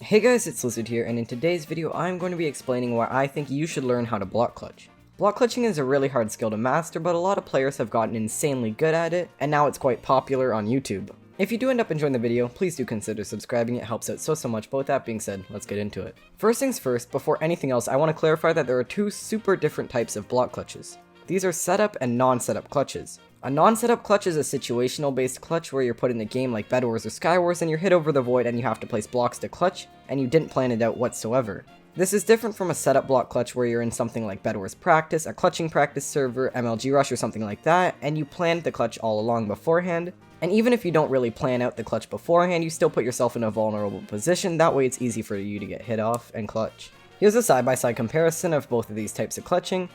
Hey guys, it's Lizard here, and in today's video I'm going to be explaining why I think you should learn how to block clutch. Block clutching is a really hard skill to master, but a lot of players have gotten insanely good at it, and now it's quite popular on YouTube. If you do end up enjoying the video, please do consider subscribing, it helps out so much, but with that being said, let's get into it. First things first, before anything else, I want to clarify that there are two super different types of block clutches. These are setup and non-setup clutches. A non-setup clutch is a situational based clutch where you're put in a game like bedwars or skywars and you're hit over the void and you have to place blocks to clutch, and you didn't plan it out whatsoever. This is different from a setup block clutch where you're in something like bedwars practice, a clutching practice server, mlgrush or something like that, and you planned the clutch all along beforehand. And even if you don't really plan out the clutch beforehand, you still put yourself in a vulnerable position, that way it's easy for you to get hit off and clutch. Here's a side-by-side comparison of both of these types of clutching.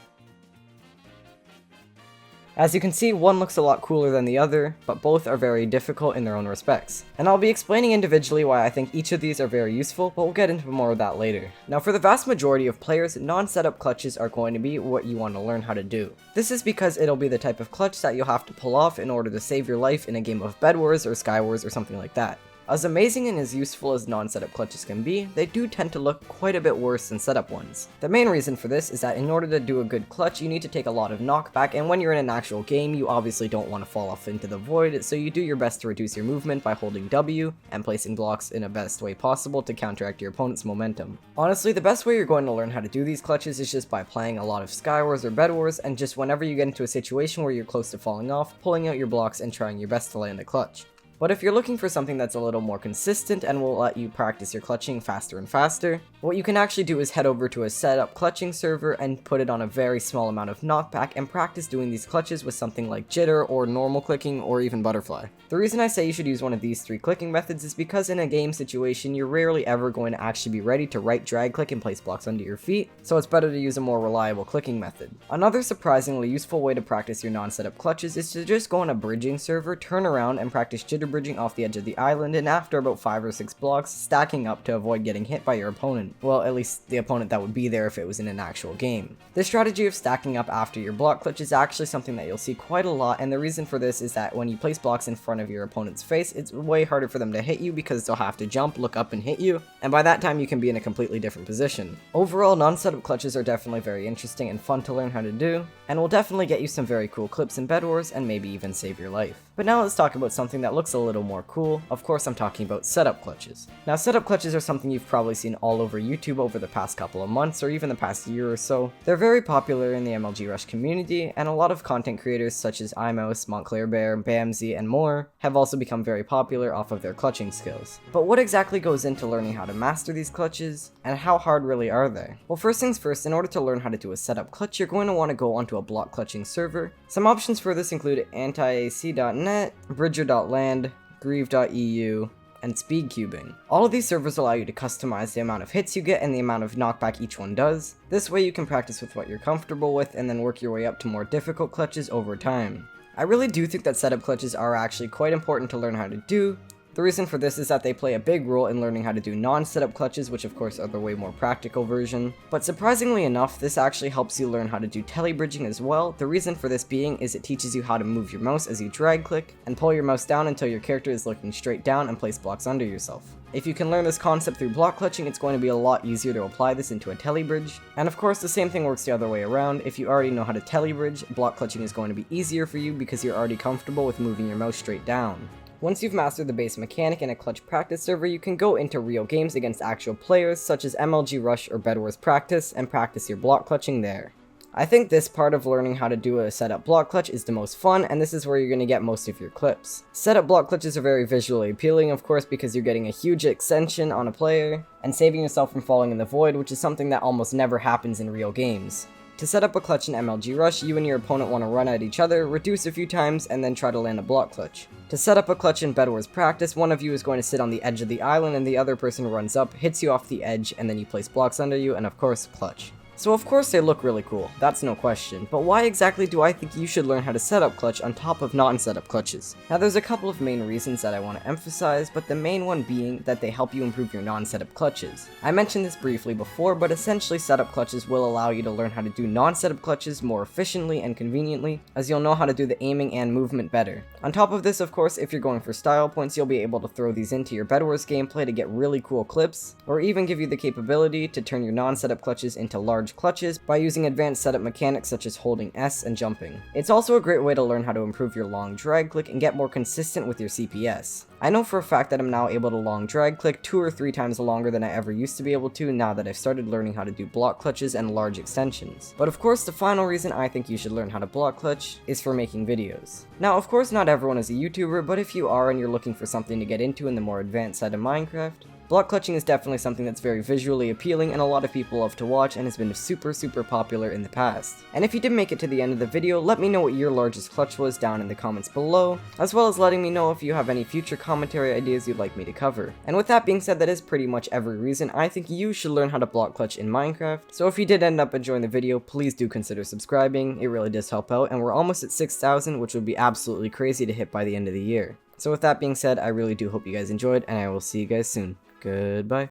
As you can see, one looks a lot cooler than the other, but both are very difficult in their own respects. And I'll be explaining individually why I think each of these are very useful, but we'll get into more of that later. Now, for the vast majority of players, non-setup clutches are going to be what you want to learn how to do. This is because it'll be the type of clutch that you'll have to pull off in order to save your life in a game of bedwars or skywars or something like that. As amazing and as useful as non-setup clutches can be, they do tend to look quite a bit worse than setup ones. The main reason for this is that in order to do a good clutch, you need to take a lot of knockback, and when you're in an actual game, you obviously don't want to fall off into the void, so you do your best to reduce your movement by holding W and placing blocks in the best way possible to counteract your opponent's momentum. Honestly, the best way you're going to learn how to do these clutches is just by playing a lot of skywars or bedwars, and just whenever you get into a situation where you're close to falling off, pulling out your blocks and trying your best to land the clutch. But if you're looking for something that's a little more consistent and will let you practice your clutching faster and faster, what you can actually do is head over to a setup clutching server and put it on a very small amount of knockback and practice doing these clutches with something like jitter or normal clicking or even butterfly. The reason I say you should use one of these three clicking methods is because in a game situation you're rarely ever going to actually be ready to right drag click and place blocks under your feet, so it's better to use a more reliable clicking method. Another surprisingly useful way to practice your non-setup clutches is to just go on a bridging server, turn around and practice jitter bridging off the edge of the island, and after about 5 or 6 blocks, stacking up to avoid getting hit by your opponent. Well, at least the opponent that would be there if it was in an actual game. This strategy of stacking up after your block clutch is actually something that you'll see quite a lot, and the reason for this is that when you place blocks in front of your opponent's face, it's way harder for them to hit you because they'll have to jump, look up and hit you, and by that time you can be in a completely different position. Overall, non-setup clutches are definitely very interesting and fun to learn how to do, and will definitely get you some very cool clips in bedwars and maybe even save your life. But now let's talk about something that looks a little more cool. Of course, I'm talking about setup clutches. Now, setup clutches are something you've probably seen all over YouTube over the past couple of months or even the past year or so. They're very popular in the mlgrush community, and a lot of content creators such as iMouse, montclairbear, bamsi, and more have also become very popular off of their clutching skills. But what exactly goes into learning how to master these clutches, and how hard really are they? Well, first things first, in order to learn how to do a setup clutch, you're going to want to go onto a block clutching server. Some options for this include antiac.net, bridger.land, grieve.eu, and speedcubing. All of these servers allow you to customize the amount of hits you get and the amount of knockback each one does. This way you can practice with what you're comfortable with and then work your way up to more difficult clutches over time. I really do think that setup clutches are actually quite important to learn how to do. The reason for this is that they play a big role in learning how to do non-setup clutches, which of course are the way more practical version. But surprisingly enough, this actually helps you learn how to do telebridging as well. The reason for this being is it teaches you how to move your mouse as you drag click, and pull your mouse down until your character is looking straight down and place blocks under yourself. If you can learn this concept through block clutching, it's going to be a lot easier to apply this into a telebridge. And of course, the same thing works the other way around. If you already know how to telebridge, block clutching is going to be easier for you because you're already comfortable with moving your mouse straight down. Once you've mastered the base mechanic in a clutch practice server, you can go into real games against actual players such as mlgrush or bedwars practice and practice your block clutching there. I think this part of learning how to do a setup block clutch is the most fun, and this is where you're going to get most of your clips. Setup block clutches are very visually appealing, of course, because you're getting a huge extension on a player and saving yourself from falling in the void, which is something that almost never happens in real games. To set up a clutch in mlgrush, you and your opponent want to run at each other, reduce a few times, and then try to land a block clutch. To set up a clutch in bedwars practice, one of you is going to sit on the edge of the island and the other person runs up, hits you off the edge, and then you place blocks under you, and of course, clutch. So of course they look really cool, that's no question, but why exactly do I think you should learn how to set up clutch on top of non-setup clutches? Now there's a couple of main reasons that I want to emphasize, but the main one being that they help you improve your non-setup clutches. I mentioned this briefly before, but essentially setup clutches will allow you to learn how to do non-setup clutches more efficiently and conveniently, as you'll know how to do the aiming and movement better. On top of this, of course, if you're going for style points, you'll be able to throw these into your bedwars gameplay to get really cool clips, or even give you the capability to turn your non-setup clutches into large clutches by using advanced setup mechanics such as holding S and jumping. It's also a great way to learn how to improve your long drag click and get more consistent with your CPS. I know for a fact that I'm now able to long drag click 2 or 3 times longer than I ever used to be able to now that I've started learning how to do block clutches and large extensions. But of course the final reason I think you should learn how to block clutch is for making videos. Now of course not everyone is a YouTuber, but if you are and you're looking for something to get into in the more advanced side of Minecraft, block clutching is definitely something that's very visually appealing and a lot of people love to watch and has been super popular in the past. And if you did make it to the end of the video, let me know what your largest clutch was down in the comments below, as well as letting me know if you have any future commentary ideas you'd like me to cover. And with that being said, that is pretty much every reason I think you should learn how to block clutch in Minecraft. So if you did end up enjoying the video, please do consider subscribing, it really does help out, and we're almost at 6,000, which would be absolutely crazy to hit by the end of the year. So with that being said, I really do hope you guys enjoyed, and I will see you guys soon. Goodbye.